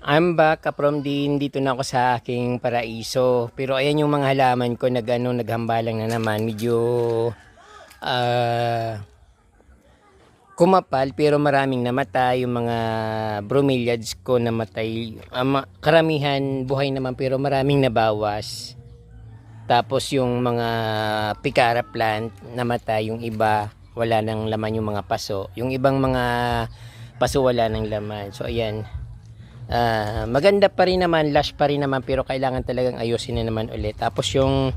I'm back from din dito na ako sa aking paraiso. Pero ayan yung mga halaman ko naghambalang na naman. Medyo ah, kumapal pero maraming namatay. Yung mga bromeliads ko namatay. Karamihan buhay naman pero maraming nabawas. Tapos yung mga picara plant namatay. Yung iba wala nang laman yung mga paso. Yung ibang mga paso wala nang laman. So ayan. Maganda pa rin naman, lush pa rin naman pero kailangan talagang ayusin na naman ulit. Tapos yung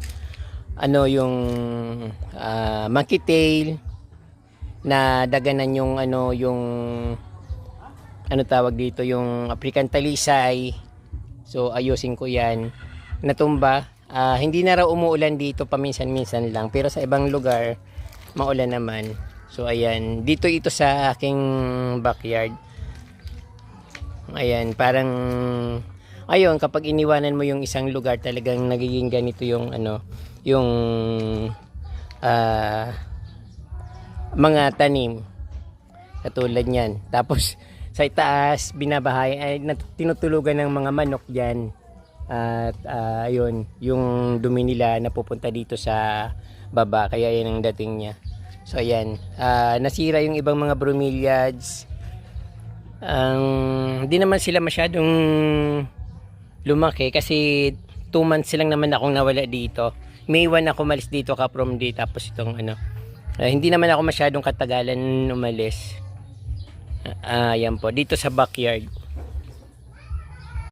yung monkey tail na daganan yung tawag dito, yung African talisay. So ayusin ko 'yan. Natumba. Hindi na raw umuulan dito, paminsan-minsan lang, pero sa ibang lugar maulan naman. So ayan, dito ito sa aking backyard. Ayan, parang ayun, kapag iniwanan mo yung isang lugar, talagang nagiging ganito yung yung mga tanim katulad niyan. Tapos sa itaas binabahay ay tinutulugan ng mga manok diyan. At ayun, yung dumi nila napupunta dito sa baba, kaya yan ang dating niya. So ayan, nasira yung ibang mga bromeliads. Hindi naman sila masyadong lumaki kasi 2 months lang naman akong nawala dito. May 1 ako malis dito ka from dito, tapos itong hindi naman ako masyadong katagalan umalis. Yan po dito sa backyard.